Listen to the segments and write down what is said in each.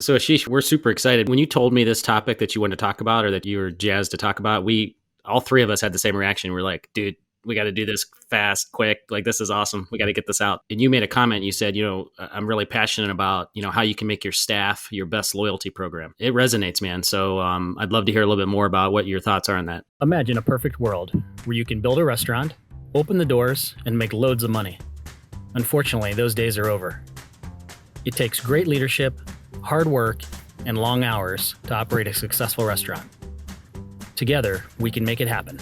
So Ashish, we're super excited. When you told me this topic that you wanted to talk about or that you were jazzed to talk about, all three of us had the same reaction. We're like, dude, we got to do this fast, quick. Like, this is awesome. We got to get this out. And you made a comment. You said, I'm really passionate about, how you can make your staff your best loyalty program. It resonates, man. So I'd love to hear a little bit more about what your thoughts are on that. Imagine a perfect world where you can build a restaurant, open the doors, and make loads of money. Unfortunately, those days are over. It takes great leadership, hard work, and long hours to operate a successful restaurant. Together, we can make it happen.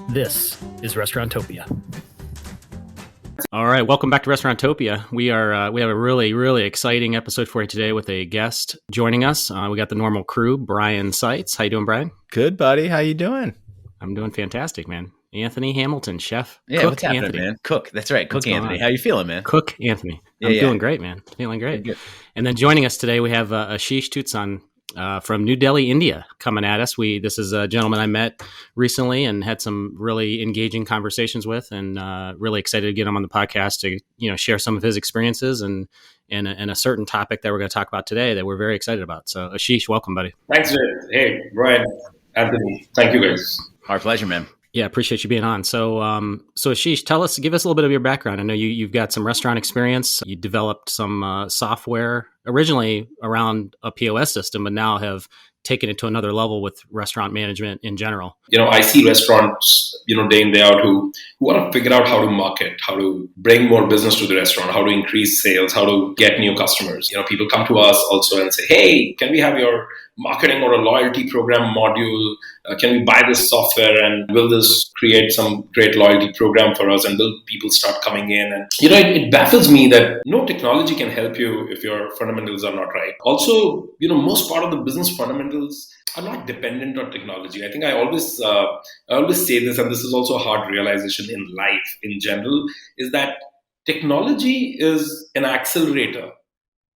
This is Restauranttopia. All right, welcome back to Restauranttopia. We have a really, really exciting episode for you today with a guest joining us. We got the normal crew, Brian Seitz. How you doing, Brian? Good, buddy. How you doing? I'm doing fantastic, man. Anthony Hamilton, chef. Yeah, Cook what's happening, Anthony. man? Cook. That's right. Cook Anthony. How you feeling, man? Cook Anthony. I'm doing great, man. Feeling great. Good. And then joining us today, we have Ashish Tulsian from New Delhi, India, coming at us. This is a gentleman I met recently and had some really engaging conversations with, and really excited to get him on the podcast to share some of his experiences and a certain topic that we're going to talk about today that we're very excited about. So Ashish, welcome, buddy. Thanks, Jay. Hey, Brian, Anthony. Thank you, guys. Our pleasure, man. Yeah, appreciate you being on. So Ashish, give us a little bit of your background. I know you've got some restaurant experience. You developed some software originally around a POS system, but now have taken it to another level with restaurant management in general. I see restaurants, day in, day out who want to figure out how to market, how to bring more business to the restaurant, how to increase sales, how to get new customers. People come to us also and say, hey, can we have your marketing or a loyalty program module? Can we buy this software and will this create some great loyalty program for us? And will people start coming in? And, it baffles me that no technology can help you if your fundamentals are not right. Also, most part of the business fundamentals are not dependent on technology. I think I always say this, and this is also a hard realization in life in general, is that technology is an accelerator.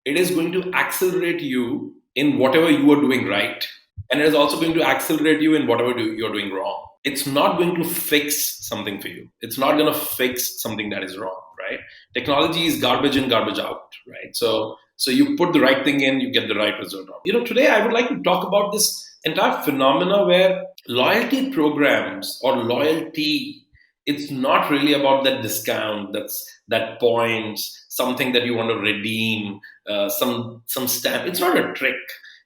It is going to accelerate you in whatever you are doing right. And it is also going to accelerate you in whatever you're doing wrong. It's not going to fix something for you. It's not going to fix something that is wrong, right? Technology is garbage in, garbage out, right? So you put the right thing in, you get the right result out. Today I would like to talk about this entire phenomena where loyalty programs or loyalty, it's not really about that discount, that points, something that you want to redeem, some stamp. It's not a trick.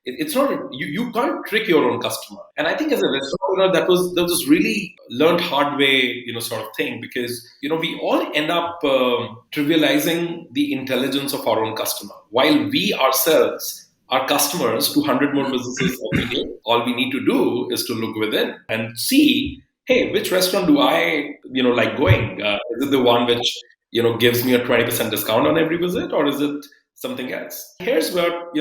It's not you can't trick your own customer. And I think as a restaurant owner, that was this really learned hard way, sort of thing, because we all end up trivializing the intelligence of our own customer, while we ourselves are customers to 100 more businesses every day. All we need to do is to look within and see, hey, which restaurant do I like going? Is it the one which gives me a 20% discount on every visit, or is it something else? Here's where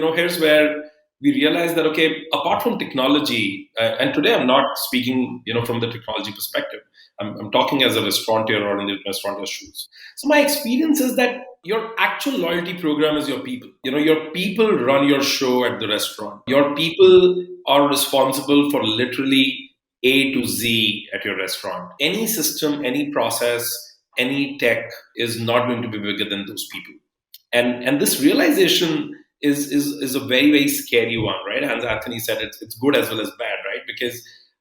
we realize that, okay, apart from technology, and today I'm not speaking, from the technology perspective. I'm talking as a restaurateur or in the restaurateur's shoes. So my experience is that your actual loyalty program is your people. Your people run your show at the restaurant. Your people are responsible for literally A to Z at your restaurant. Any system, any process, any tech is not going to be bigger than those people. And this realization is a very, very scary one, right? As Anthony said, it's good as well as bad, right?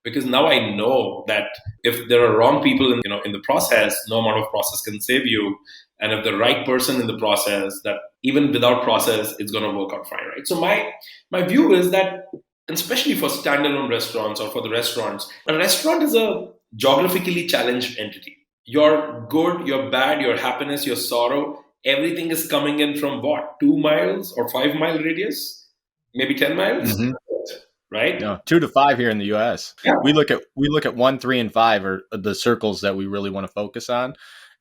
Because now I know that if there are wrong people in the process, no amount of process can save you. And if the right person in the process, that even without process, it's going to work out fine, right? So my view is that, especially for standalone restaurants or for the restaurants, a restaurant is a geographically challenged entity. Your good, your bad, your happiness, your sorrow, everything is coming in from what? 2 miles or 5 mile radius, maybe 10 miles, right? No, 2 to 5 here in the U.S. Yeah. We look at 1, 3, and 5 are the circles that we really want to focus on.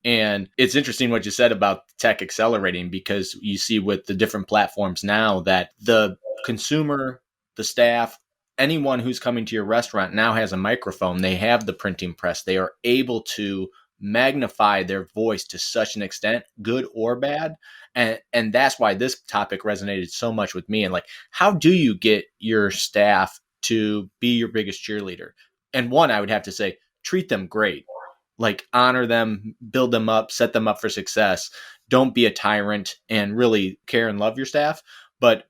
And it's interesting what you said about tech accelerating, because you see with the different platforms now that the consumer, the staff, anyone who's coming to your restaurant now has a microphone. They have the printing press. They are able to magnify their voice to such an extent, good or bad. And that's why this topic resonated so much with me. And like, how do you get your staff to be your biggest cheerleader? And one, I would have to say, treat them great. Like, honor them, build them up, set them up for success. Don't be a tyrant, and really care and love your staff. But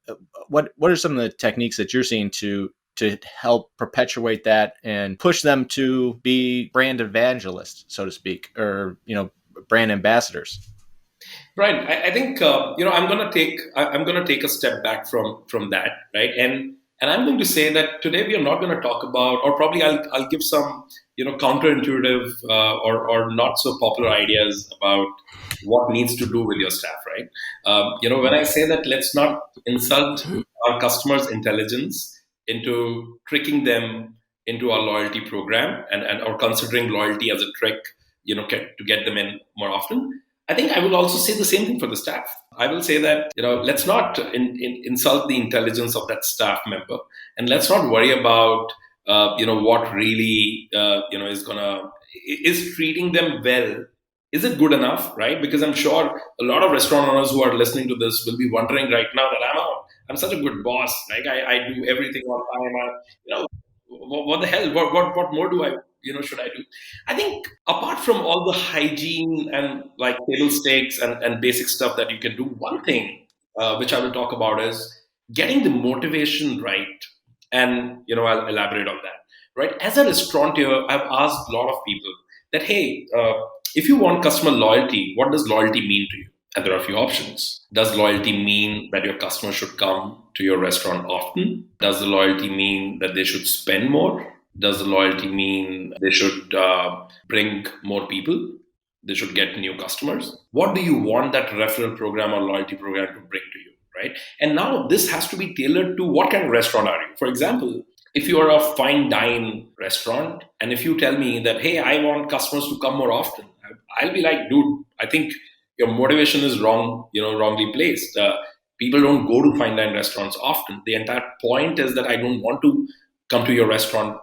what are some of the techniques that you're seeing to help perpetuate that and push them to be brand evangelists, so to speak, or brand ambassadors? Right. I think I'm gonna take a step back from that, right? And I'm going to say that today we are not going to talk about, or probably I'll give some counterintuitive or not so popular ideas about what needs to do with your staff, right? When I say that, let's not insult our customers' intelligence into tricking them into our loyalty program and or considering loyalty as a trick, to get them in more often. I think I will also say the same thing for the staff. I will say that, let's not insult the intelligence of that staff member, and let's not worry about, what really, is treating them well. Is it good enough, right? Because I'm sure a lot of restaurant owners who are listening to this will be wondering right now that I'm such a good boss. Like I do everything on time. What the hell? What more do I, should I do? I think apart from all the hygiene and like table stakes and basic stuff that you can do, one thing which I will talk about is getting the motivation right. And, I'll elaborate on that. Right. As a restaurateur, I've asked a lot of people that, hey, if you want customer loyalty, what does loyalty mean to you? And there are a few options. Does loyalty mean that your customer should come to your restaurant often? Does the loyalty mean that they should spend more? Does the loyalty mean they should bring more people? They should get new customers? What do you want that referral program or loyalty program to bring to you, right? And now this has to be tailored to what kind of restaurant are you? For example, if you are a fine dine restaurant and if you tell me that, hey, I want customers to come more often, I'll be like, dude, I think your motivation is wrongly placed. People don't go to fine dine restaurants often. The entire point is that I don't want to come to your restaurant.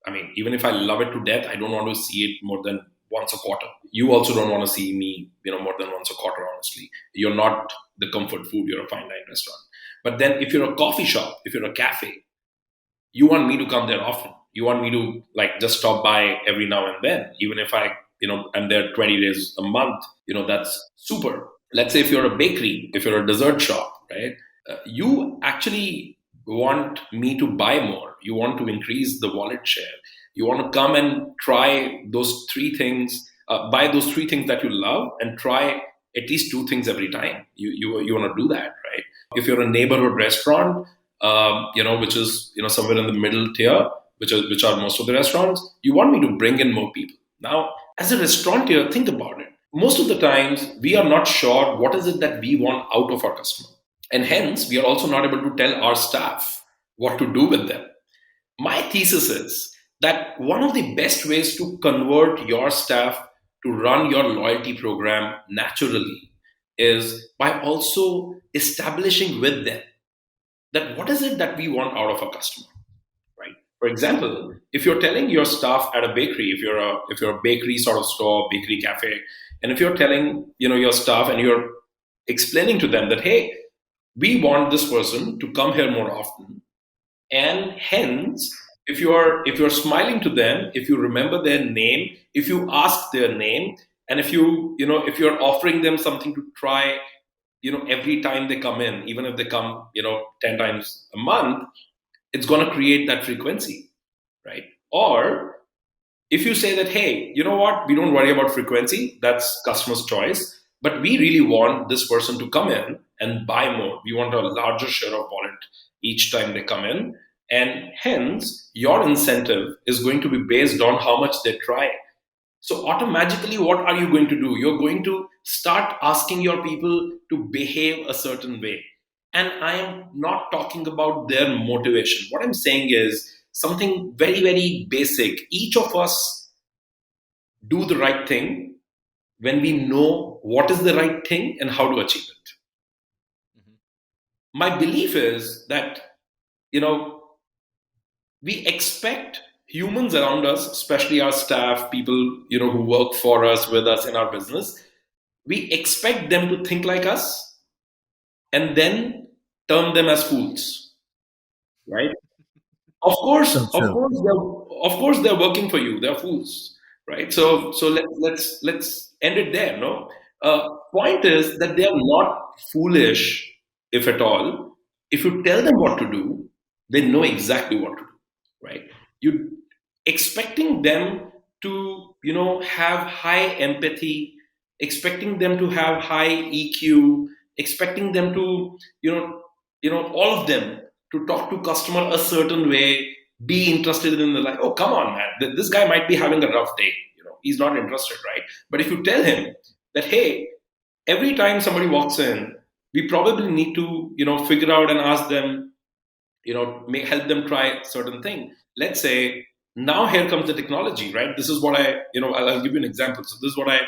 I mean, even if I love it to death, I don't want to see it more than once a quarter. You also don't want to see me, more than once a quarter, honestly. You're not the comfort food, you're a fine dine restaurant. But then if you're a coffee shop, if you're a cafe, you want me to come there often. You want me to like just stop by every now and then, even if I'm there 20 days a month, that's super. Let's say if you're a bakery, if you're a dessert shop, right? You actually want me to buy more. You want to increase the wallet share. You want to come and try those three things, buy those three things that you love and try at least two things every time. You want to do that, right? If you're a neighborhood restaurant, which is, somewhere in the middle tier, which are most of the restaurants, you want me to bring in more people. Now, as a restaurateur, think about it. Most of the times, we are not sure what is it that we want out of our customer. And hence, we are also not able to tell our staff what to do with them. My thesis is that one of the best ways to convert your staff to run your loyalty program naturally is by also establishing with them that what is it that we want out of a customer. For example, if you're telling your staff at a bakery, if you're a bakery sort of store, bakery cafe, and if you're telling your staff and you're explaining to them that, hey, we want this person to come here more often, and hence, if you're smiling to them, if you remember their name, if you ask their name, and if if you're offering them something to try, every time they come in, even if they come 10 times a month, it's going to create that frequency, right? Or if you say that, hey, you know what, we don't worry about frequency, that's customer's choice, but we really want this person to come in and buy more. We want a larger share of wallet each time they come in. And hence, your incentive is going to be based on how much they try. So automatically, what are you going to do? You're going to start asking your people to behave a certain way. And I am not talking about their motivation. What I'm saying is something very, very basic. Each of us do the right thing when we know what is the right thing and how to achieve it. Mm-hmm. My belief is that, we expect humans around us, especially our staff, people, who work for us, with us in our business, we expect them to think like us and then term them as fools, right? Of course, they're working for you. They're fools, right? So let's end it there. No, point is that they are not foolish, if at all. If you tell them what to do, they know exactly what to do, right? You expecting them to, have high empathy, expecting them to have high EQ, expecting them to, all of them to talk to customer a certain way, be interested in the life. Oh, come on, man. This guy might be having a rough day. He's not interested, right? But if you tell him that, hey, every time somebody walks in, we probably need to, figure out and ask them, help them try certain thing. Let's say now here comes the technology, right? This is what I'll give you an example. So this is what I,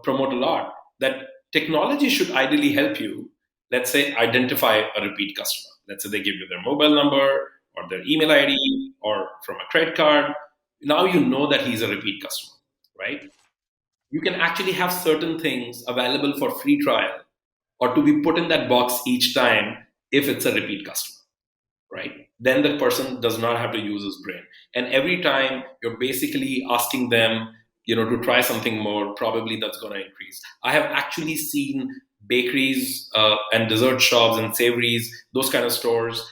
promote a lot, that technology should ideally help you, let's say, identify a repeat customer. Let's say they give you their mobile number or their email ID or from a credit card. Now you know that he's a repeat customer, right? You can actually have certain things available for free trial or to be put in that box each time if it's a repeat customer, right? Then the person does not have to use his brain. And every time you're basically asking them, to try something more, probably that's going to increase. I have actually seen bakeries and dessert shops and savories, those kind of stores,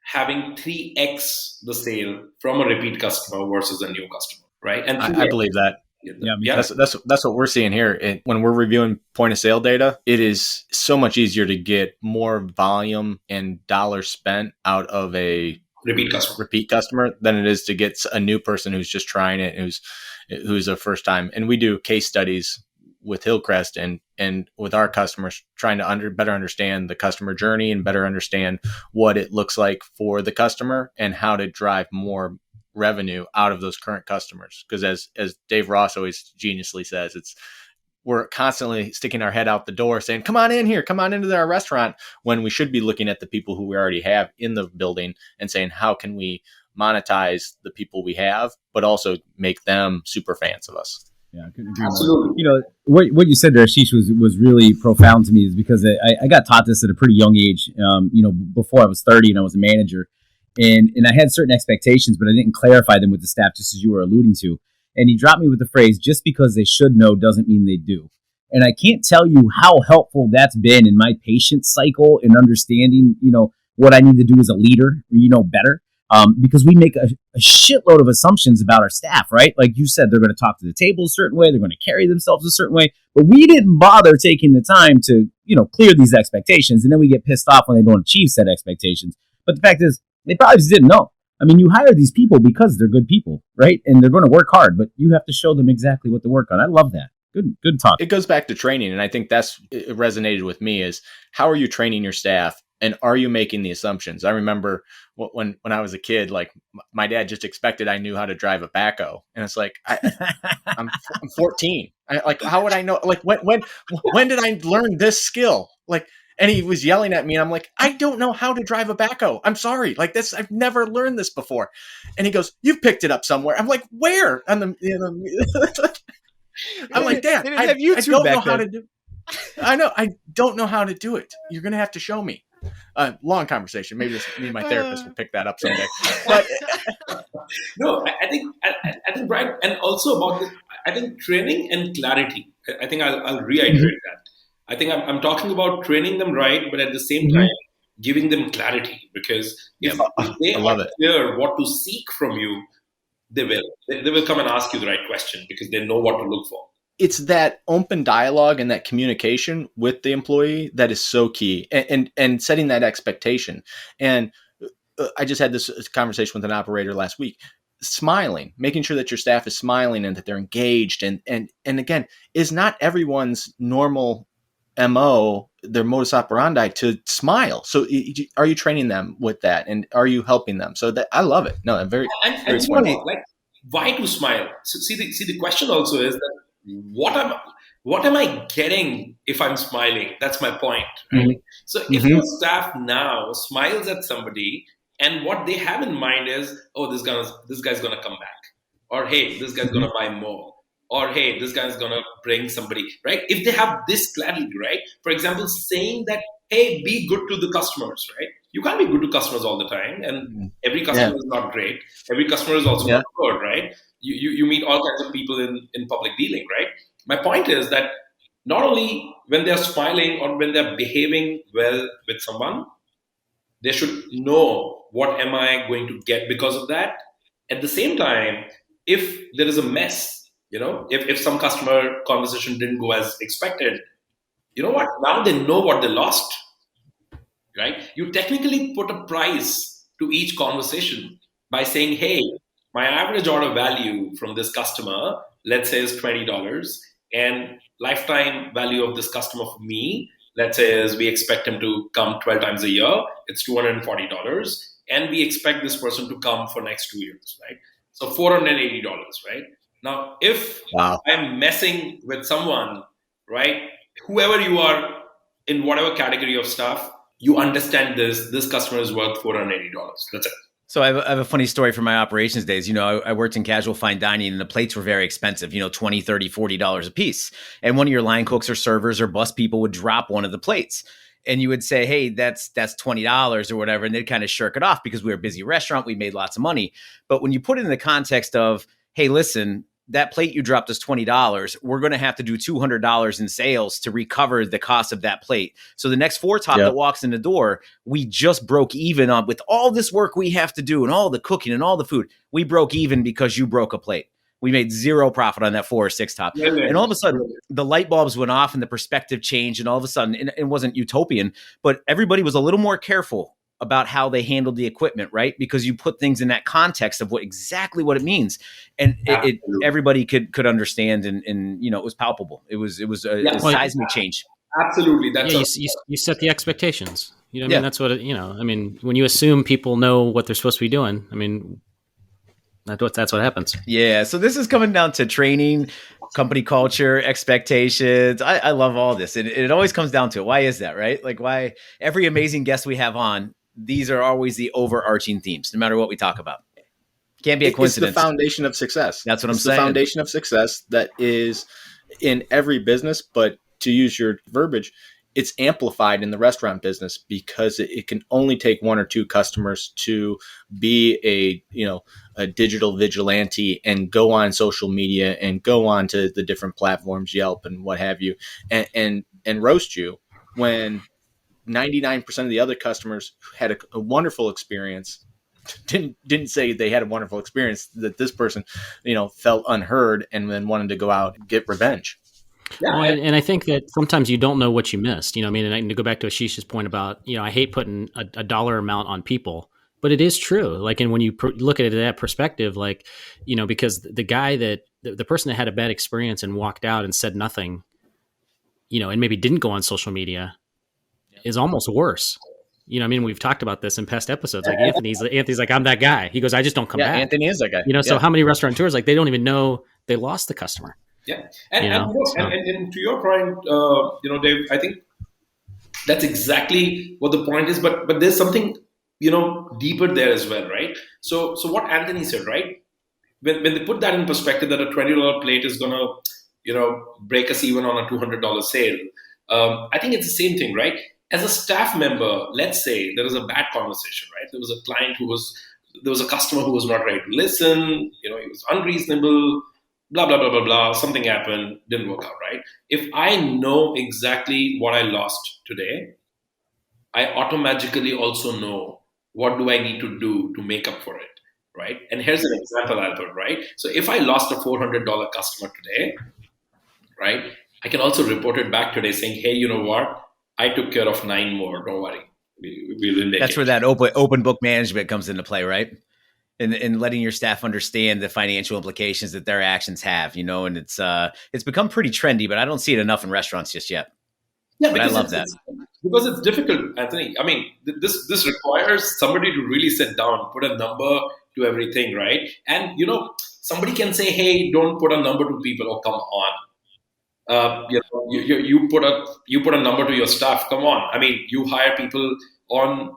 having 3x the sale from a repeat customer versus a new customer, right? And I believe that. Yeah. That's what we're seeing here. When we're reviewing point of sale data, it is so much easier to get more volume and dollars spent out of a repeat customer than it is to get a new person who's just trying it, who's a first time. And we do case studies with Hillcrest and with our customers, trying to better understand the customer journey and better understand what it looks like for the customer and how to drive more revenue out of those current customers. Because as Dave Ross always geniusly says, we're constantly sticking our head out the door saying, come on in here, come on into our restaurant, when we should be looking at the people who we already have in the building and saying, how can we monetize the people we have, but also make them super fans of us. Yeah, I couldn't agree more. What you said there, Ashish, was really profound to me, is because I got taught this at a pretty young age. Before I was 30 and I was a manager, and I had certain expectations, but I didn't clarify them with the staff, just as you were alluding to. And he dropped me with the phrase, just because they should know doesn't mean they do. And I can't tell you how helpful that's been in my patience cycle and understanding, what I need to do as a leader, better. Because we make a shitload of assumptions about our staff, right? Like you said, they're going to talk to the table a certain way, they're going to carry themselves a certain way, but we didn't bother taking the time to, clear these expectations. And then we get pissed off when they don't achieve said expectations. But the fact is, they probably just didn't know. I mean, you hire these people because they're good people, right? And they're going to work hard, but you have to show them exactly what to work on. I love that. Good talk. It goes back to training. And I think it resonated with me, is how are you training your staff? And are you making the assumptions? I remember when I was a kid, like my dad just expected I knew how to drive a backhoe. And it's like, I'm 14. How would I know? Like when did I learn this skill? Like, and he was yelling at me, and I'm like, I don't know how to drive a backhoe. I'm sorry. Like this, I've never learned this before. And he goes, you've picked it up somewhere. I'm like, where? And I'm like, Dad, I don't know how to do. I know, I don't know how to do it. You're gonna have to show me. Long conversation. Maybe my therapist will pick that up someday. But no, I think Brian, and also about I think training and clarity. I think I'll reiterate that. I think I'm talking about training them right, but at the same time giving them clarity, because if they are clear what to seek from you, they will come and ask you the right question because they know what to look for. It's that open dialogue and that communication with the employee that is so key, and setting that expectation. And I just had this conversation with an operator last week. Smiling, making sure that your staff is smiling and that they're engaged. And again, is not everyone's normal MO, their modus operandi, to smile. So are you training them with that? And are you helping them? So that, I love it. No, I'm very, very funny. Like, why to smile? So see the question also is that what am I getting if I'm smiling? That's my point, right? Mm-hmm. So if your staff now smiles at somebody, and what they have in mind is, oh, this guy's gonna come back, or hey, this guy's gonna buy more, or hey, this guy's gonna bring somebody, right? If they have this clarity, right? For example, saying that, hey, be good to the customers, right? You can't be good to customers all the time, and every customer is not great. Every customer is also not good, right? You meet all kinds of people in public dealing, right? My point is that not only when they're smiling or when they're behaving well with someone, They should know what am I going to get because of that. At the same time, if there is a mess, if some customer conversation didn't go as expected, you know what? Now they know what they lost, right? You technically put a price to each conversation by saying, hey, my average order value from this customer, let's say, is $20, and lifetime value of this customer for me, let's say, is we expect him to come 12 times a year, it's $240, and we expect this person to come for next 2 years, right? So $480, right? Now, if I'm messing with someone, right, whoever you are in whatever category of stuff, you understand this customer is worth $480. That's it. So I have a funny story from my operations days. I worked in casual fine dining and the plates were very expensive, $20, $30, $40 a piece. And one of your line cooks or servers or bus people would drop one of the plates. And you would say, hey, that's $20 or whatever. And they'd kind of shirk it off because we were a busy restaurant. We made lots of money. But when you put it in the context of, hey, listen, that plate you dropped is $20. We're going to have to do $200 in sales to recover the cost of that plate. So the next four top that walks in the door, we just broke even on with all this work we have to do and all the cooking and all the food. We broke even because you broke a plate. We made zero profit on that 4 or 6 top. And all of a sudden, the light bulbs went off and the perspective changed. And all of a sudden, it wasn't utopian, but everybody was a little more careful about how they handled the equipment, right? Because you put things in that context of exactly what it means. And everybody could understand and it was palpable. It was a seismic change. Absolutely. That's you set the expectations. I mean, that's what when you assume people know what they're supposed to be doing, that's what happens. Yeah. So this is coming down to training, company culture, expectations. I love all this. And it always comes down to it. Why is that, right? Like why every amazing guest we have on, these are always the overarching themes, no matter what we talk about. Can't be a coincidence. It's the foundation of success. That's what I'm saying. The foundation of success that is in every business, but to use your verbiage, it's amplified in the restaurant business because it can only take 1 or 2 customers to be a digital vigilante and go on social media and go on to the different platforms, Yelp and what have you, and roast you when 99% of the other customers had a wonderful experience. Didn't say they had a wonderful experience, that this person, felt unheard and then wanted to go out and get revenge. Yeah. Well, and I think that sometimes you don't know what you missed. And I can go back to Ashish's point about, I hate putting a dollar amount on people, but it is true. Like, and when you look at it in that perspective, like, because the guy the person that had a bad experience and walked out and said nothing, and maybe didn't go on social media is almost worse. We've talked about this in past episodes. Like Anthony's like, I'm that guy. He goes, I just don't come back. Anthony is that guy. So how many restaurateurs, like, they don't even know they lost the customer. Yeah. And to your point, Dave, I think that's exactly what the point is, but there's something, deeper there as well, right? So what Anthony said, right? When they put that in perspective, that a $20 plate is going to, break us even on a $200 sale. I think it's the same thing, right? As a staff member, let's say there was a bad conversation, right? There was a client there was a customer who was not ready to listen, he was unreasonable, blah, blah, blah, blah, blah. Something happened, didn't work out, right? If I know exactly what I lost today, I automatically also know what do I need to do to make up for it, right? And here's an example, Albert, right? So if I lost a $400 customer today, right, I can also report it back today saying, hey, you know what? I took care of 9 more. Don't worry. We'll make That's it. where that open book management comes into play, right? And letting your staff understand the financial implications that their actions have, and it's become pretty trendy, but I don't see it enough in restaurants just yet. Yeah, but I love that. Because it's difficult, Anthony. This requires somebody to really sit down, put a number to everything, right? And, somebody can say, hey, don't put a number to people. Oh, come on. You put a number to your staff. Come on. You hire people on,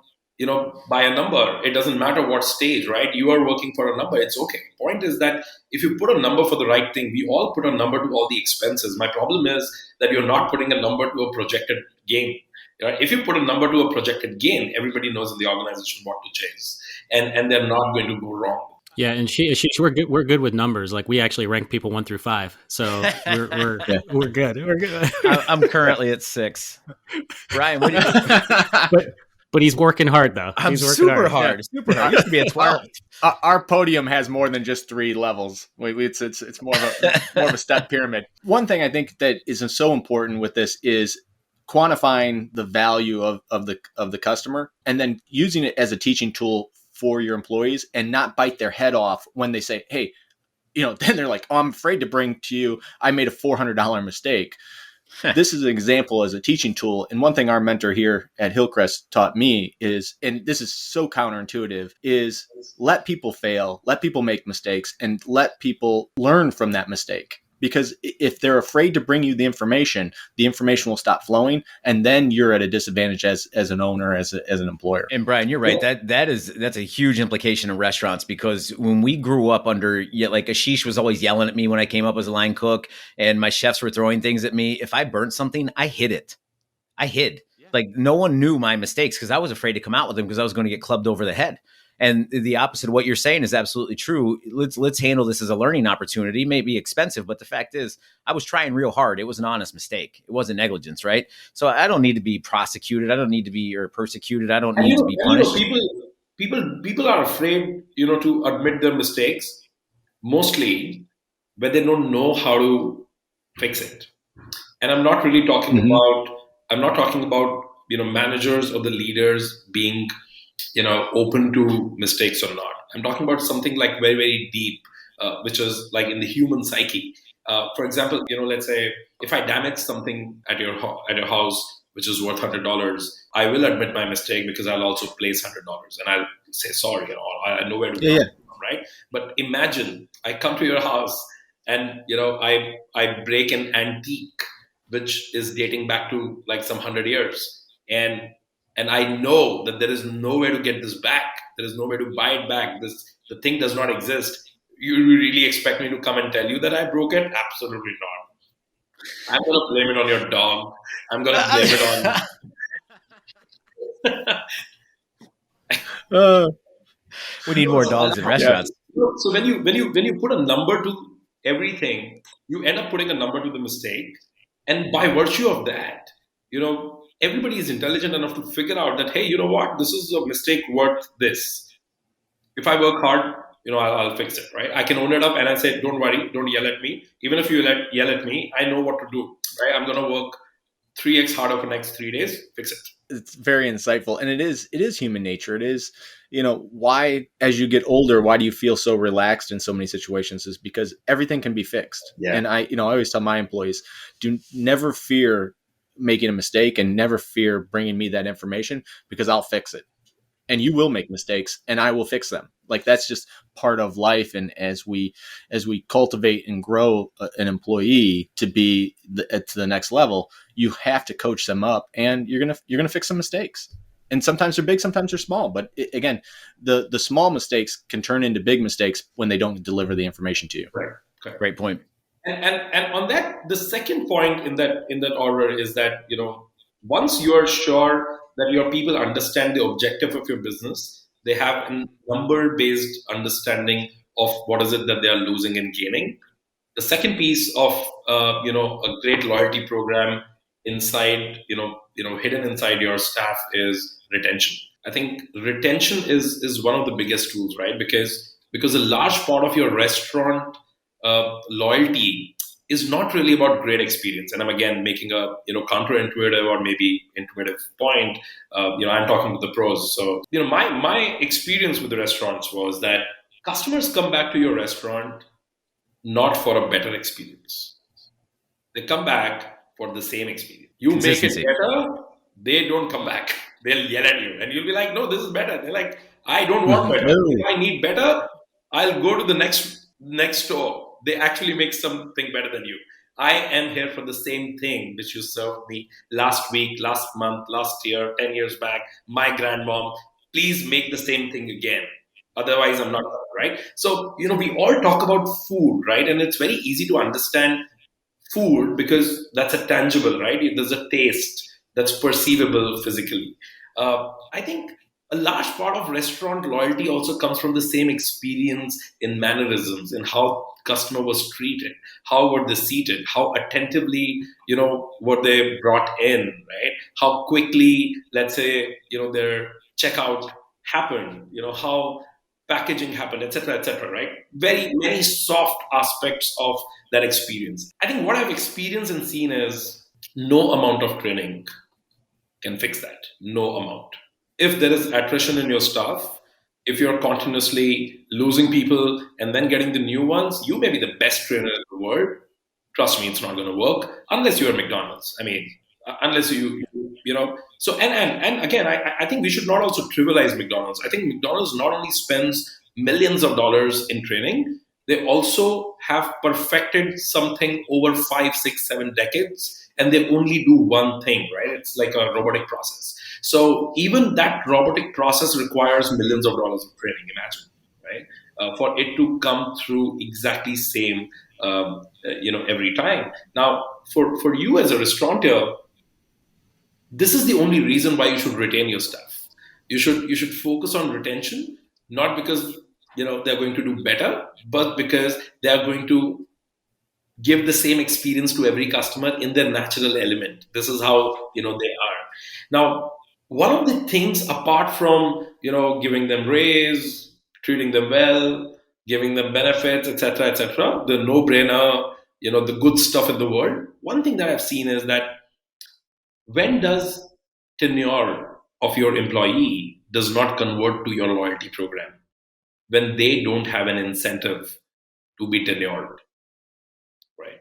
by a number. It doesn't matter what stage, right? You are working for a number. It's okay. Point is that if you put a number for the right thing, we all put a number to all the expenses. My problem is that you're not putting a number to a projected gain. Right? If you put a number to a projected gain, everybody knows in the organization what to chase, and they're not going to go wrong. Yeah, and we're good with numbers. Like, we actually rank people 1 through 5, so we're we're good. We're good. I'm currently at 6. Brian, what do you? But he's working hard, though. I'm He's working super hard. Yeah. Super hard. I used to be at 12. Our podium has more than just 3 levels. It's more of a step pyramid. One thing I think that is so important with this is quantifying the value of the customer and then using it as a teaching tool for your employees and not bite their head off when they say, hey, then they're like, oh, I'm afraid to bring to you, I made a $400 mistake. This is an example as a teaching tool. And one thing our mentor here at Hillcrest taught me is, and this is so counterintuitive, is let people fail, let people make mistakes, and let people learn from that mistake. Because if they're afraid to bring you the information will stop flowing, and then you're at a disadvantage as an owner, as an employer. And Brian, you're right. That's a huge implication in restaurants, because when we grew up under, like Ashish was always yelling at me when I came up as a line cook, and my chefs were throwing things at me. If I burnt something, I hid it. Like no one knew my mistakes because I was afraid to come out with them because I was going to get clubbed over the head. And the opposite of what you're saying is absolutely true. Let's handle this as a learning opportunity. It may be expensive, but the fact is, I was trying real hard. It was an honest mistake. It wasn't negligence, right? So I don't need to be prosecuted. I don't need to be persecuted. I don't need to be punished. People are afraid, to admit their mistakes, mostly when they don't know how to fix it. And I'm not really talking about. I'm not talking about managers or the leaders being open to mistakes or not. I'm talking about something like very, very deep, which is like in the human psyche. For example, let's say if I damage something at your house, which is worth $100, I will admit my mistake because I'll also place $100 and I'll say sorry. I know where to go, right? But imagine I come to your house and I break an antique which is dating back to like some 100 years, and I know that there is no way to get this back. There is no way to buy it back. The thing does not exist. You really expect me to come and tell you that I broke it? Absolutely not. I'm going to blame it on your dog. I'm going to blame it on. We need more dogs in restaurants. So when you put a number to everything, you end up putting a number to the mistake, and by virtue of that, everybody is intelligent enough to figure out that, hey, you know what? This is a mistake worth this. If I work hard, I'll fix it, right? I can own it up and I say, don't worry, don't yell at me. Even if you yell at me, I know what to do, right? I'm going to work 3x harder for the next 3 days, fix it. It's very insightful. And it is human nature. It is, why, as you get older, why do you feel so relaxed in so many situations is because everything can be fixed. Yeah. And I always tell my employees, never fear making a mistake and never fear bringing me that information because I'll fix it. And you will make mistakes and I will fix them. Like that's just part of life. And as we cultivate and grow an employee to be to the next level, you have to coach them up and you're going to fix some mistakes. And sometimes they're big, sometimes they're small. But again, the small mistakes can turn into big mistakes when they don't deliver the information to you. Right. Okay. Great point. And on that, the second point in that order is that, once you're sure that your people understand the objective of your business, they have a number-based understanding of what is it that they are losing and gaining. The second piece of, a great loyalty program inside, hidden inside your staff is retention. I think retention is one of the biggest tools, right? Because a large part of your restaurant loyalty is not really about great experience. And I'm again making a counterintuitive or maybe intuitive point. I'm talking to the pros. So my experience with the restaurants was that customers come back to your restaurant not for a better experience. They come back for the same experience. You make it better, they don't come back. They'll yell at you, and you'll be like, "No, this is better." They're like, "I don't want better. If I need better, I'll go to the next store. They actually make something better than you. I am here for the same thing which you served me last week, last month, last year, 10 years back, my grandmom. Please make the same thing again. Otherwise, I'm not coming," right? So, we all talk about food, right? And it's very easy to understand food because that's a tangible, right? There's a taste that's perceivable physically. I think a large part of restaurant loyalty also comes from the same experience in mannerisms, in how customer was treated, how were they seated, how attentively, were they brought in, right? How quickly, let's say, their checkout happened, how packaging happened, etc., right? Very many soft aspects of that experience. I think what I've experienced and seen is no amount of training can fix that. No amount. If there is attrition in your staff, if you're continuously losing people and then getting the new ones, you may be the best trainer in the world. Trust me, it's not going to work unless you're McDonald's. I mean, unless So and again, I think we should not also trivialize McDonald's. I think McDonald's not only spends millions of dollars in training, they also have perfected something over 5, 6, 7 decades, and they only do one thing, right? It's like a robotic process. So even that robotic process requires millions of dollars of training. Imagine, right? For it to come through exactly same, every time. Now, for you as a restaurateur, this is the only reason why you should retain your staff. You should focus on retention, not because they're going to do better, but because they are going to give the same experience to every customer in their natural element. This is how they are. Now, one of the things apart from giving them raise, treating them well, giving them benefits, etc., the no-brainer, the good stuff in the world. One thing that I've seen is that when does tenure of your employee does not convert to your loyalty program? When they don't have an incentive to be tenured, right?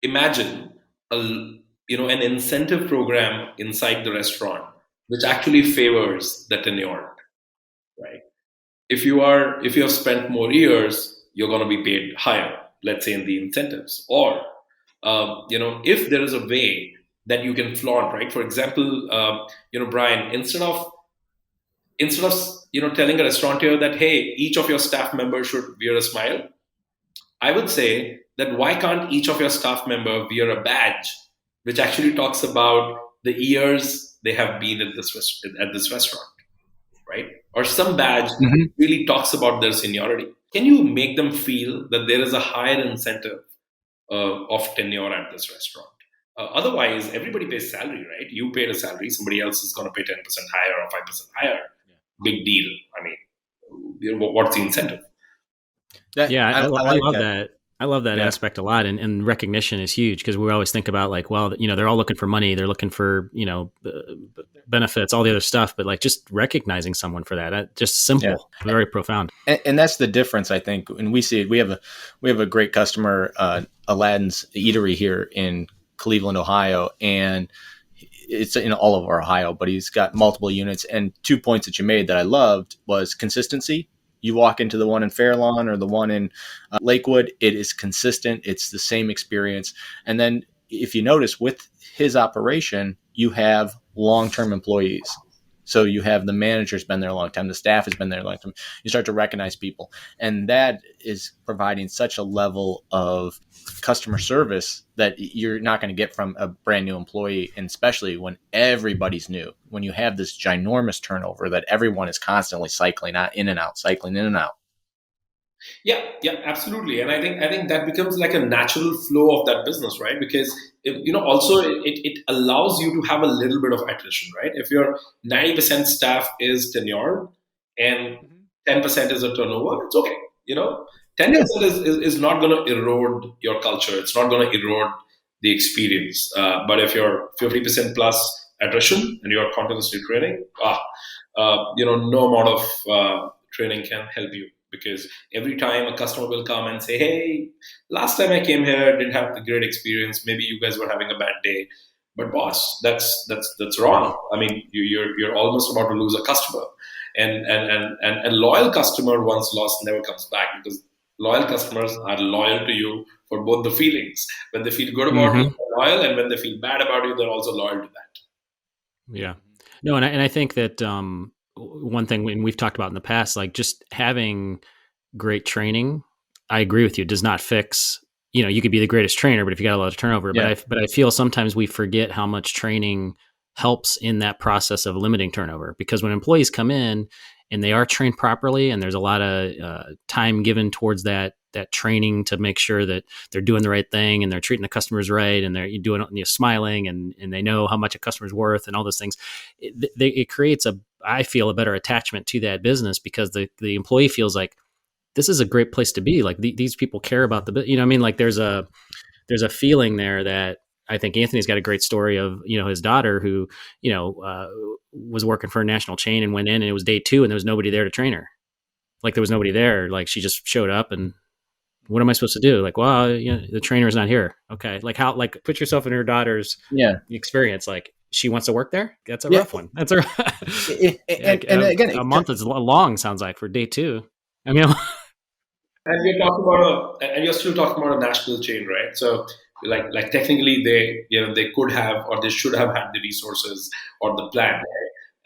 Imagine an incentive program inside the restaurant which actually favors the tenured, right? If you have spent more years, you're going to be paid higher, let's say in the incentives, or if there is a way that you can flaunt, right? For example, Brian, instead of telling a restaurateur that, hey, each of your staff members should wear a smile, I would say that why can't each of your staff member wear a badge which actually talks about the years they have been at this restaurant, right? Or some badge that really talks about their seniority. Can you make them feel that there is a higher incentive of tenure at this restaurant? Otherwise, everybody pays salary, right? You paid a salary, somebody else is going to pay 10% higher or 5% higher. Big deal. I mean, what's the incentive? Yeah, I like love that. I love that aspect a lot. And recognition is huge because we always think about like, well, they're all looking for money. They're looking for, benefits, all the other stuff, but like just recognizing someone for that, just simple, very profound. And that's the difference, I think. And we see it. We have a great customer, Aladdin's Eatery here in Cleveland, Ohio, and it's in all of Ohio, but he's got multiple units. And 2 points that you made that I loved was consistency. You walk into the one in Fairlawn or the one in Lakewood, it is consistent. It's the same experience. And then if you notice with his operation, you have long-term employees. So you have the manager's been there a long time. The staff has been there a long time. You start to recognize people. And that is providing such a level of customer service that you're not going to get from a brand new employee. And especially when everybody's new, when you have this ginormous turnover that everyone is constantly cycling in and out. Yeah, absolutely. And I think that becomes like a natural flow of that business, right? Because also it allows you to have a little bit of attrition, right? If your 90% staff is tenured and 10% is a turnover, it's okay. 10% is not going to erode your culture. It's not going to erode the experience. But if you're 50% plus attrition and you're continuously training, no amount of training can help you. Because every time a customer will come and say, hey, last time I came here, didn't have a great experience. Maybe you guys were having a bad day. But boss, that's wrong. I mean, you're almost about to lose a customer. And a loyal customer once lost never comes back, because loyal customers are loyal to you for both the feelings. When they feel good about you, they're loyal. And when they feel bad about you, they're also loyal to that. Yeah. No, and I think that one thing we've talked about in the past, like just having great training, I agree with you, does not fix, you could be the greatest trainer, but if you got a lot of turnover, but I feel sometimes we forget how much training helps in that process of limiting turnover, because when employees come in and they are trained properly and there's a lot of time given towards that training to make sure that they're doing the right thing and they're treating the customers right and they're doing it, smiling, and they know how much a customer's worth and all those things, it creates I feel a better attachment to that business, because the employee feels like this is a great place to be. Like these people care about like there's a feeling there that I think Anthony's got a great story of, his daughter who, was working for a national chain and went in, and it was day 2 and there was nobody there to train her. Like there was nobody there. Like she just showed up, and what am I supposed to do? Like, well, the trainer's not here. Okay. Like put yourself in her daughter's experience. Like she wants to work there. That's a rough one. That's a month is long, sounds like, for day 2. I mean, and you're still talking about a national chain, right? So like technically they could have, or they should have had the resources or the plan, right?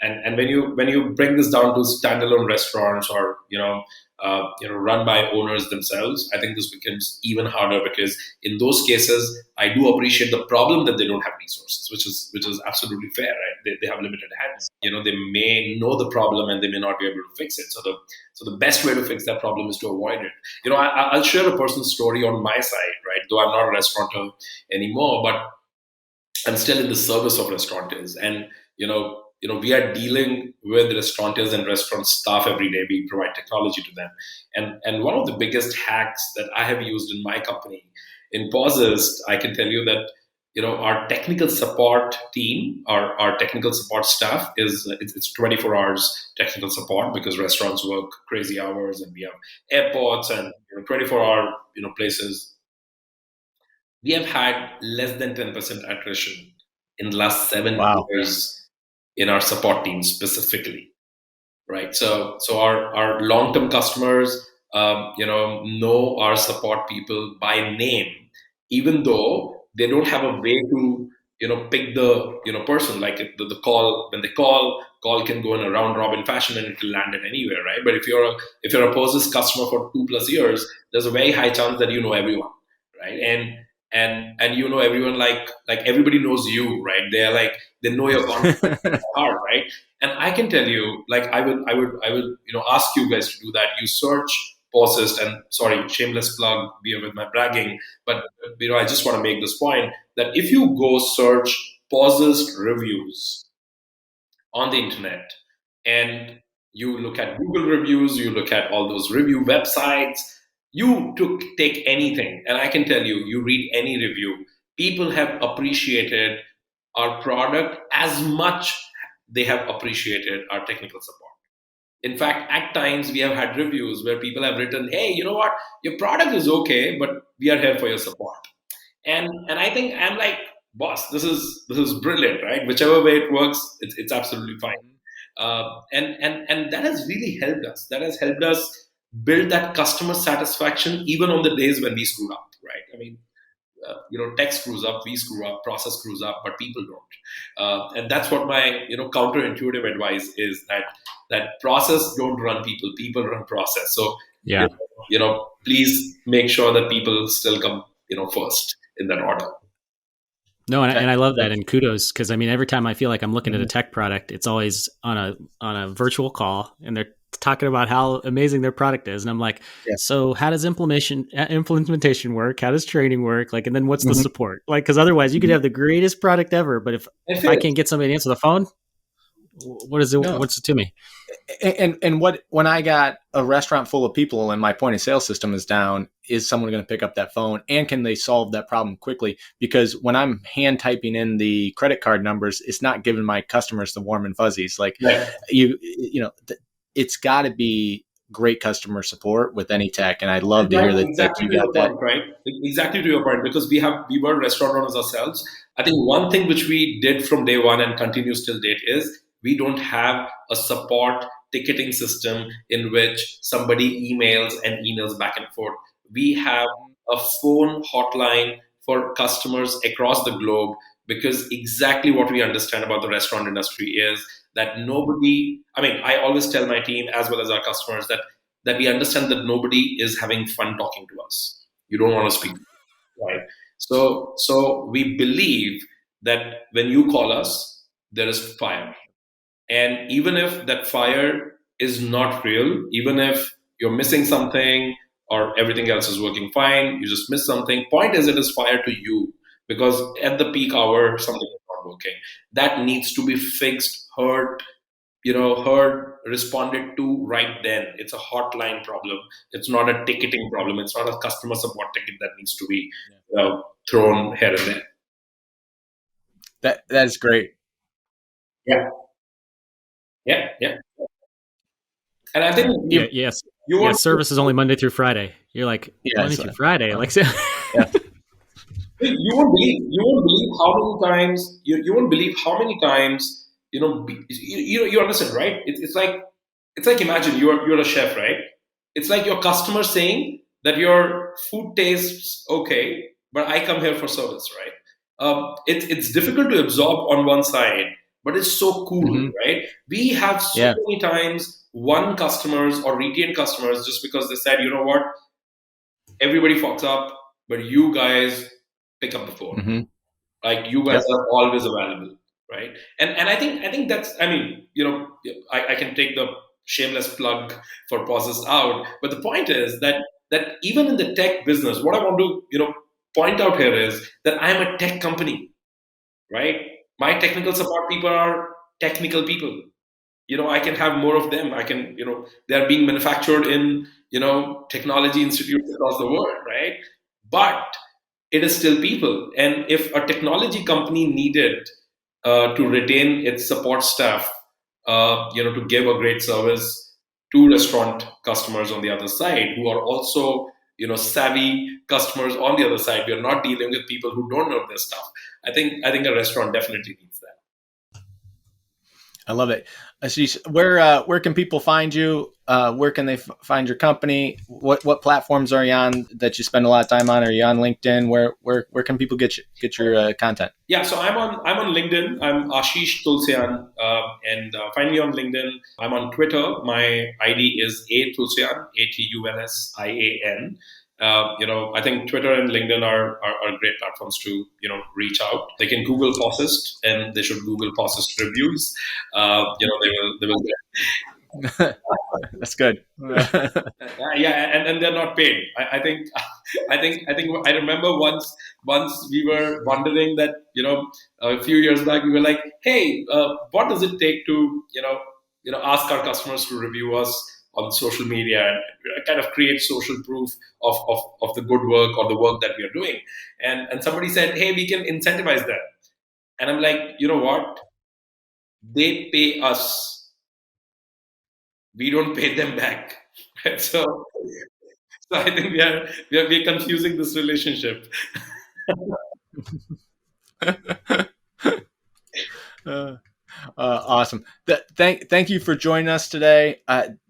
And when you bring this down to standalone restaurants or run by owners themselves, I think this becomes even harder, because in those cases I do appreciate the problem that they don't have resources, which is absolutely fair, right? They have limited hands. They may know the problem and they may not be able to fix it. So the best way to fix that problem is to avoid it. I'll share a personal story on my side, right? Though I'm not a restaurateur anymore, but I'm still in the service of restaurateurs, and we are dealing with restaurateurs and restaurant staff every day. We provide technology to them. And one of the biggest hacks that I have used in my company, in Pauses, I can tell you that, our technical support team, our technical support staff it's 24 hours technical support, because restaurants work crazy hours and we have airports and 24-hour, places. We have had less than 10% attrition in the last 7 years in our support team specifically, right? So our long-term customers, know our support people by name, even though they don't have a way to, pick the, person. Like the call, when they call can go in a round robin fashion and it will land it anywhere, right? But if you're a Pauses customer for 2+ years, there's a very high chance that you know everyone, right? And everyone, like everybody knows you, right? They're like, they know your contact heart, right? And I can tell you, like, I would ask you guys to do that. You search Pauses, and sorry, shameless plug, beer with my bragging, but I just want to make this point that if you go search Pauses reviews on the internet, and you look at Google reviews, you look at all those review websites, you take anything, and I can tell you, you read any review, people have appreciated our product as much they have appreciated our technical support. In fact, at times we have had reviews where people have written, "Hey, you know what? Your product is okay, but we are here for your support." And I think I'm like, boss, this is brilliant, right? Whichever way it works, it's absolutely fine. And that has really helped us. That has helped us build that customer satisfaction even on the days when we screw up, right? I mean, tech screws up, we screw up, process screws up, but people don't. And that's what my counterintuitive advice is, that process don't run people, people run process. So please make sure that people still come first in that order. No, and I love that, and kudos, because I mean, every time I feel like I'm looking at a tech product, it's always on a virtual call, and they're talking about how amazing their product is, and I'm like, so how does implementation work? How does training work? Like, and then what's the support? Like, because otherwise, you could have the greatest product ever, but if I can't get somebody to answer the phone, what is it? No. What's it to me? And when I got a restaurant full of people and my point of sale system is down, is someone going to pick up that phone, and can they solve that problem quickly? Because when I'm hand typing in the credit card numbers, it's not giving my customers the warm and fuzzies. Like it's got to be great customer support with any tech, and I'd love to hear that you got that. Right, exactly to your point, because we were restaurant owners ourselves. I think one thing which we did from day one and continues till date is we don't have a support ticketing system in which somebody emails back and forth. We have a phone hotline for customers across the globe, because exactly what we understand about the restaurant industry is that I always tell my team as well as our customers that we understand that nobody is having fun talking to us. You don't want to speak, right? So we believe that when you call us, there is fire. And even if that fire is not real, even if you're missing something or everything else is working fine, you just miss something. Point is, it is fire to you because at the peak hour, something is not working. That needs to be fixed, heard, responded to right then. It's a hotline problem. It's not a ticketing problem. It's not a customer support ticket that needs to be thrown here and there. That's great. Yeah. And I think yes, service is only Monday through Friday. You're like Monday through Friday, like yeah. You won't believe how many times you won't believe how many times you understand, right? It's like imagine you're a chef, right? It's like your customer saying that your food tastes okay, but I come here for service, right? It's difficult to absorb on one side, but it's so cool, right? We have so many times won customers or retained customers just because they said, you know what, everybody fucks up, but you guys pick up the phone. Like you guys are always available, right? And I think that's, I can take the shameless plug for Processed out, but the point is that even in the tech business, what I want to point out here is that I'm a tech company, right? My technical support people are technical people. I can have more of them. I can, they're being manufactured in, technology institutes across the world, right? But it is still people. And if a technology company needed to retain its support staff, to give a great service to restaurant customers on the other side, who are also, savvy customers on the other side, we are not dealing with people who don't know this stuff. I think a restaurant definitely needs that. I love it. Ashish, where can people find you? Where can they find your company? What platforms are you on that you spend a lot of time on? Are you on LinkedIn? Where can people get your content? Yeah, so I'm on LinkedIn. I'm Ashish Tulsian, and find me on LinkedIn. I'm on Twitter. My ID is Tulsian, ATULSIAN. I think Twitter and LinkedIn are great platforms to reach out. They can Google Processed, and they should Google Processed reviews. They will get. That's good. And they're not paid. I think I remember once we were wondering that a few years back we were like, hey, what does it take to ask our customers to review us on social media and kind of create social proof of the good work or the work that we are doing. And somebody said, hey, we can incentivize that. And I'm like, you know what? They pay us. We don't pay them back. Right? So I think we are confusing this relationship. Awesome. Thank you for joining us today.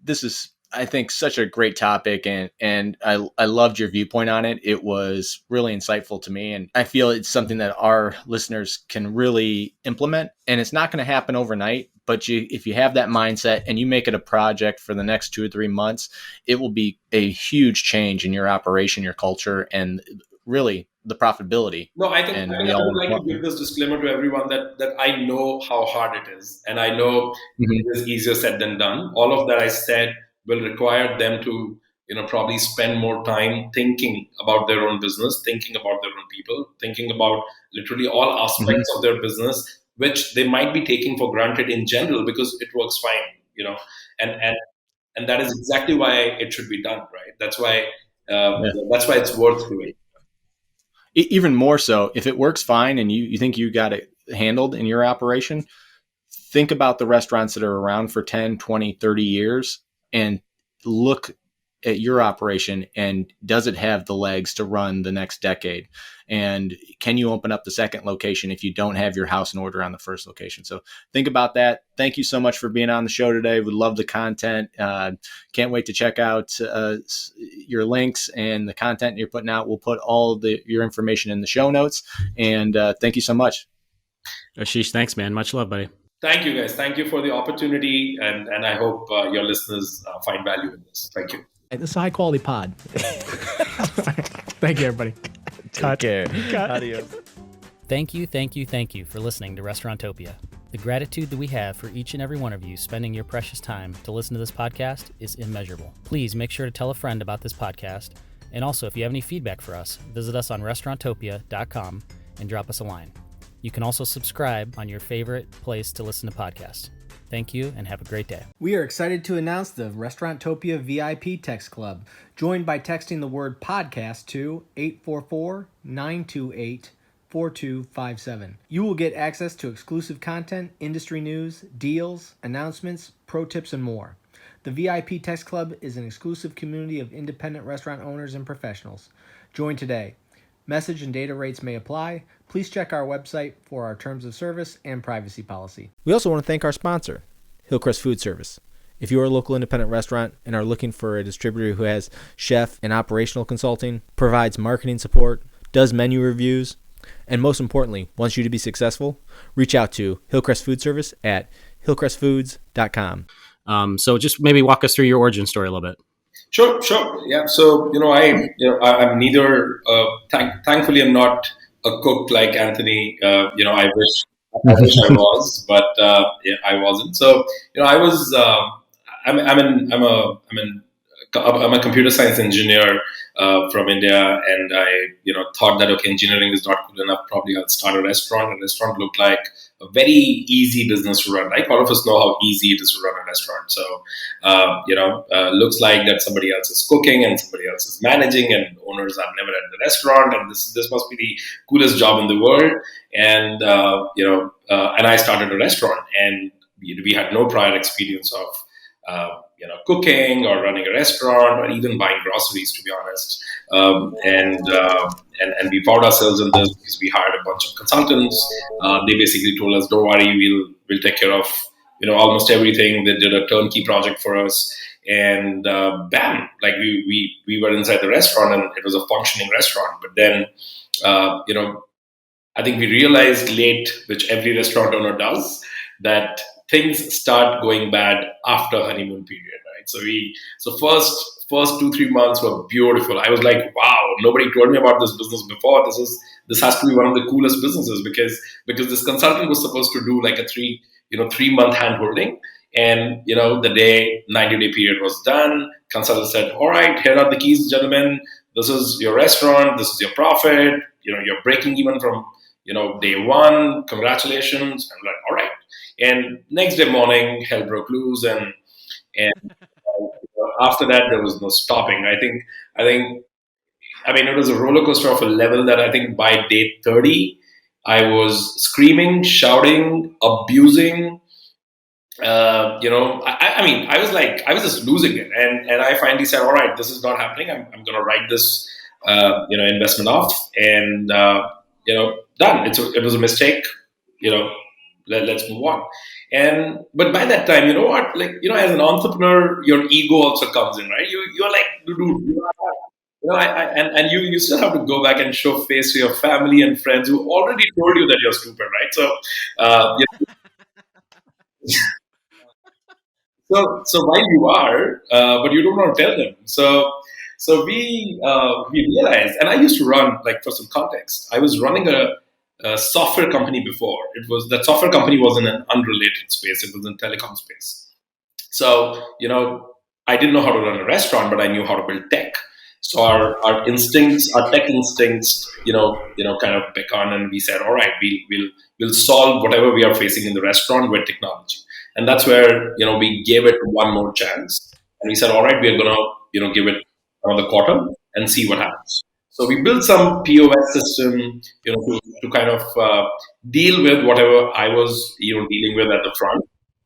This is, I think, such a great topic, and I loved your viewpoint on it. It was really insightful to me, and I feel it's something that our listeners can really implement. And it's not going to happen overnight, but if you have that mindset and you make it a project for the next 2 or 3 months, it will be a huge change in your operation, your culture, and really the profitability. No, I think I would like to give this disclaimer to everyone that I know how hard it is, and I know it is easier said than done. All of that I said will require them to probably spend more time thinking about their own business, thinking about their own people, thinking about literally all aspects of their business, which they might be taking for granted in general because it works fine, and that is exactly why it should be done, right? That's why it's worth doing. Even more so, if it works fine and you think you got it handled in your operation, think about the restaurants that are around for 10, 20, 30 years and look at your operation, and does it have the legs to run the next decade? And can you open up the second location if you don't have your house in order on the first location? So think about that. Thank you so much for being on the show today. We love the content. Can't wait to check out your links and the content you're putting out. We'll put all your information in the show notes. And thank you so much. Ashish, thanks, man. Much love, buddy. Thank you, guys. Thank you for the opportunity. And I hope your listeners find value in this. Thank you. This is a high quality pod. Thank you, everybody. Take care. Cut. Adios. Thank you for listening to Restaurantopia. The gratitude that we have for each and every one of you spending your precious time to listen to this podcast is immeasurable. Please make sure to tell a friend about this podcast. And also, if you have any feedback for us, visit us on restauranttopia.com and drop us a line. You can also subscribe on your favorite place to listen to podcasts. Thank you and have a great day. We are excited to announce the Restauranttopia VIP Text Club. Join by texting the word podcast to 844-928-4257. You will get access to exclusive content, industry news, deals, announcements, pro tips, and more. The VIP Text Club is an exclusive community of independent restaurant owners and professionals. Join today. Message and data rates may apply. Please check our website for our terms of service and privacy policy. We also want to thank our sponsor, Hillcrest Food Service. If you are a local independent restaurant and are looking for a distributor who has chef and operational consulting, provides marketing support, does menu reviews, and most importantly, wants you to be successful, reach out to Hillcrest Food Service at hillcrestfoods.com. So just maybe walk us through your origin story a little bit. Sure. Yeah. So, I'm neither, thankfully, I'm not a cook like Anthony. I wish I was, but I wasn't. So, I was, I'm a computer science engineer from India, and I, thought that, okay, engineering is not good enough. Probably I'll start a restaurant. A restaurant looked like a very easy business to run. Like all of us know how easy it is to run a restaurant. So, looks like that somebody else is cooking and somebody else is managing, and owners are never at the restaurant. And this must be the coolest job in the world. And and I started a restaurant, and we had no prior experience of cooking or running a restaurant or even buying groceries, to be honest. And we found ourselves in this because we hired a bunch of consultants. They basically told us, "Don't worry, we'll take care of almost everything." They did a turnkey project for us, and bam, like we were inside the restaurant, and it was a functioning restaurant. But then, I think we realized late, which every restaurant owner does, that things start going bad after honeymoon period, right? So first 2-3 months were beautiful. I was like, wow, nobody told me about this business before. This has to be one of the coolest businesses because this consultant was supposed to do like a 3-month hand holding. And, the day 90-day period was done, consultant said, all right, here are the keys, gentlemen. This is your restaurant. This is your profit. You're breaking even from, day one. Congratulations. I'm like, all right. And next day morning, hell broke loose, and after that there was no stopping. I mean, it was a roller coaster of a level that I think by day 30, I was screaming, shouting, abusing. I was just losing it, and I finally said, all right, this is not happening. I'm going to write this, investment off, and done. It was a mistake. Let's move on. But by that time, as an entrepreneur, your ego also comes in, right? You're like, dude, you still have to go back and show face to your family and friends who already told you that you're stupid, right? So, so while you are, but you don't want to tell them. So we realized, and I used to run, like, for some context, I was running a software company before. That software company was in an unrelated space. It was in telecom space. So, I didn't know how to run a restaurant, but I knew how to build tech. So our tech instincts, kind of beckon, and we said, all right, we'll solve whatever we are facing in the restaurant with technology. And that's where, we gave it one more chance. And we said, all right, we're going to, give it another quarter and see what happens. So we built some POS system, to kind of deal with whatever I was, dealing with at the front.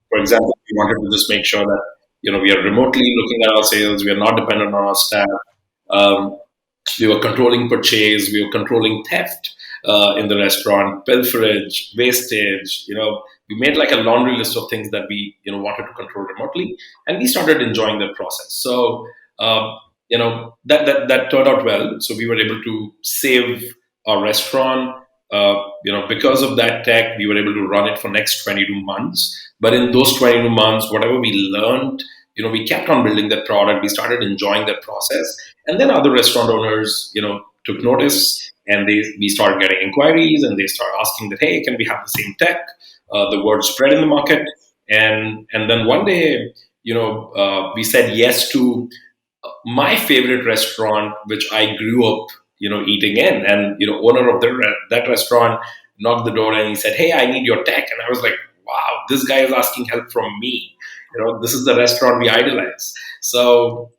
For example, we wanted to just make sure that, we are remotely looking at our sales. We are not dependent on our staff. We were controlling purchase. We were controlling theft in the restaurant, pilferage, wastage. We made like a laundry list of things that we, wanted to control remotely, and we started enjoying that process. So, that turned out well. So we were able to save our restaurant. Because of that tech, we were able to run it for next 22 months. But in those 22 months, whatever we learned, we kept on building that product. We started enjoying that process. And then other restaurant owners, took notice, and we started getting inquiries, and they started asking that, hey, can we have the same tech? The word spread in the market, and then one day, we said yes to my favorite restaurant, which I grew up, eating in. And, owner of that restaurant knocked the door and he said, "Hey, I need your tech." And I was like, wow, this guy is asking help from me. This is the restaurant we idolize. So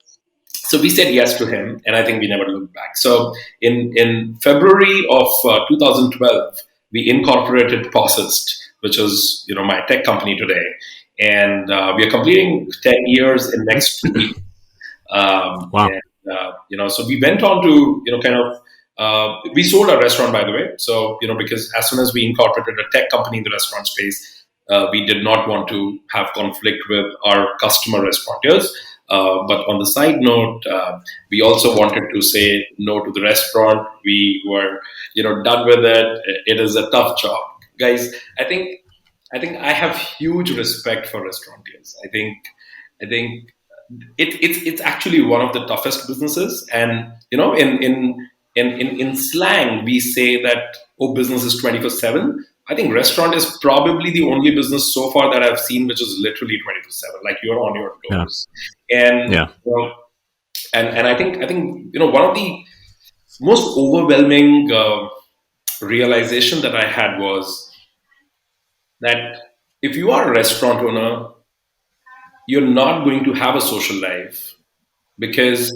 we said yes to him, and I think we never looked back. So in February of 2012, we incorporated Possessed, which is my tech company today, and we are completing 10 years in next week. Wow. And, so we went on to, we sold our restaurant, by the way. So, because as soon as we incorporated a tech company in the restaurant space, we did not want to have conflict with our customer restaurateurs. But on the side note, we also wanted to say no to the restaurant. We were, done with it. It is a tough job, guys. I think I have huge respect for restaurateurs. I think it's actually one of the toughest businesses. And in slang, we say that business is 24/7. I think restaurant is probably the only business so far that I've seen which is literally 24/7. Like you're on your toes. And and I think one of the most overwhelming realization that I had was that if you are a restaurant owner, you're not going to have a social life, because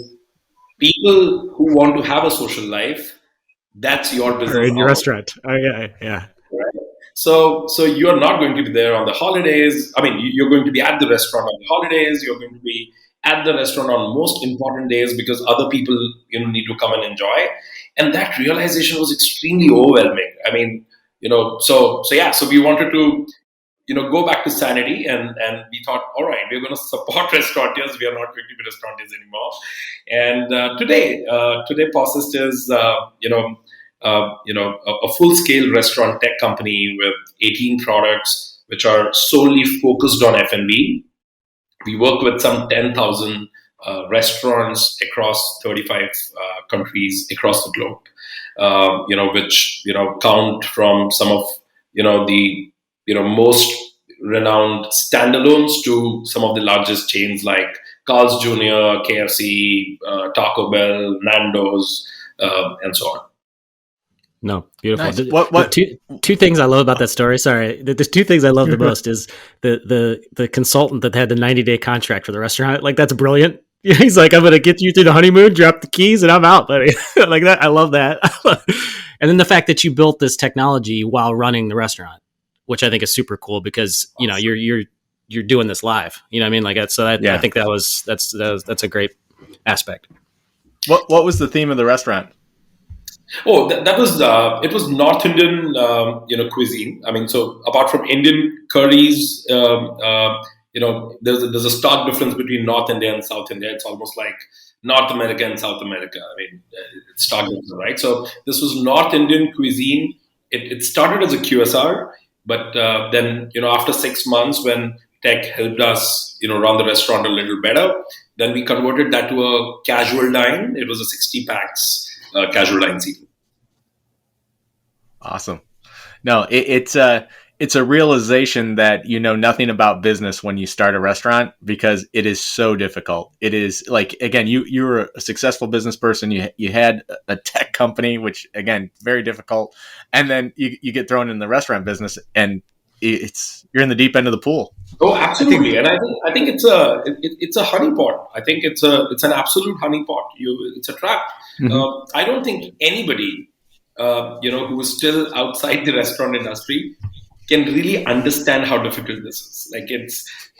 people who want to have a social life, that's your business. Or in your restaurant. Oh, yeah. Right? So you're not going to be there on the holidays. I mean, you're going to be at the restaurant on the holidays. You're going to be at the restaurant on most important days because other people need to come and enjoy. And that realization was extremely overwhelming. I mean, so we wanted to go back to sanity, and we thought, all right, we're going to support restaurateurs. We are not going to be restaurateurs anymore. And today, Possessed is a full-scale restaurant tech company with 18 products, which are solely focused on F&B. We work with some 10,000 restaurants across 35 countries across the globe, which count from some of the most renowned standalones to some of the largest chains like Carl's Jr., KFC, Taco Bell, Nando's, and so on. No, beautiful. Nice. What? Two things I love about that story. Sorry, the two things I love the most is the consultant that had the 90-day contract for the restaurant. Like, that's brilliant. He's like, I'm going to get you through the honeymoon, drop the keys, and I'm out, buddy. Like that. I love that. And then the fact that you built this technology while running the restaurant, which I think is super cool because you're doing this live. You know what I mean? Like that's I think that's a great aspect. What was the theme of the restaurant? Oh, that was it was North Indian cuisine. I mean, so apart from Indian curries, there's a stark difference between North India and South India. It's almost like North America and South America. I mean, it's stark difference, right? So this was North Indian cuisine. It started as a QSR, but then after 6 months, when tech helped us run the restaurant a little better, then we converted that to a casual dine. It was a 60 packs. Casual line seating. Awesome. No, it's a realization that you know nothing about business when you start a restaurant because it is so difficult. It is like, again, you were a successful business person. You had a tech company, which again, very difficult. And then you get thrown in the restaurant business and you're in the deep end of the pool. Oh, absolutely. And I think it's a honeypot. I think it's an absolute honeypot. It's a trap. Mm-hmm. I don't think anybody, who is still outside the restaurant industry can really understand how difficult this is. Like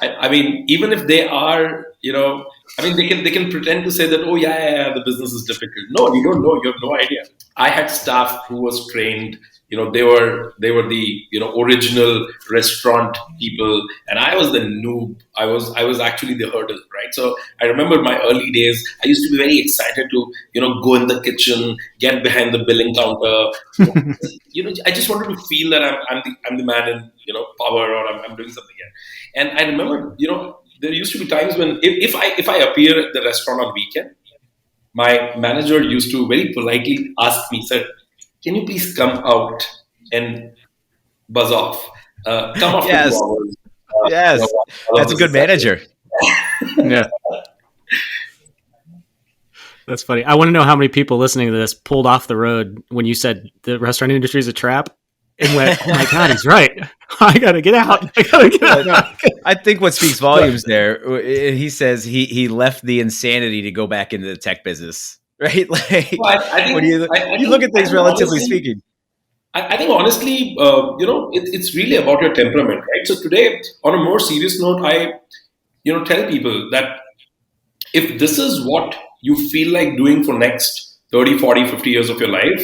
I mean, even if they are, they can pretend to say that, oh yeah, the business is difficult. No, you don't know. You have no idea. I had staff who was trained. They were the original restaurant people, and I was the noob. I was actually the hurdle, right? So I remember my early days. I used to be very excited to go in the kitchen, get behind the billing counter. I just wanted to feel that I'm the man in power, or I'm doing something here. And I remember there used to be times when if I appear at the restaurant on weekend, my manager used to very politely ask me, "Sir, can you please come out and buzz off?" Come after Yes. 2 hours. Yes, that's a good manager. Yeah. That's funny. I want to know how many people listening to this pulled off the road when you said the restaurant industry is a trap and went, oh my God, he's right. I got to get out. I got to get out. I think what speaks volumes there, he says he left the insanity to go back into the tech business, right? Like Well, I think, when you look at things relatively honestly, speaking. I think honestly, it's really about your temperament, right? So today, on a more serious note, I tell people that if this is what you feel like doing for next 30, 40, 50 years of your life,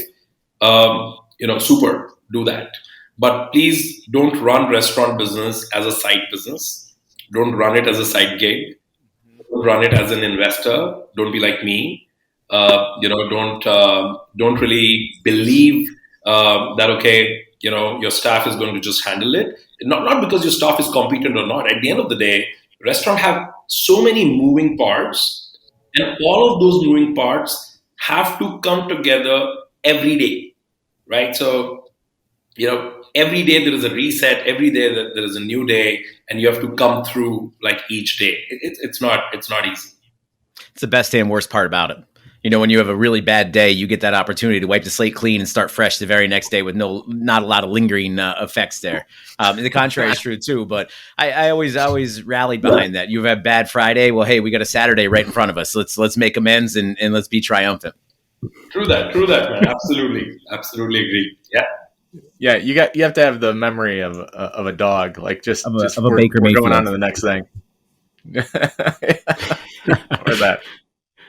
super, do that. But please don't run restaurant business as a side business. Don't run it as a side gig. Don't run it as an investor. Don't be like me. Don't really believe that okay, your staff is going to just handle it. Not because your staff is competent or not. At the end of the day, restaurant have so many moving parts, and all of those moving parts have to come together every day, right? So every day there is a reset. Every day there is a new day, and you have to come through like each day. It's not easy. It's the best and worst part about it. When you have a really bad day, you get that opportunity to wipe the slate clean and start fresh the very next day with not a lot of lingering effects there. The contrary is true too, but I always rallied behind that. You've had bad Friday. Well, hey, we got a Saturday right in front of us. Let's make amends and let's be triumphant. True that, man. Absolutely agree. Yeah, you have to have the memory of a dog, like just of we're Baker going Mayfield. on to the next thing. Or that.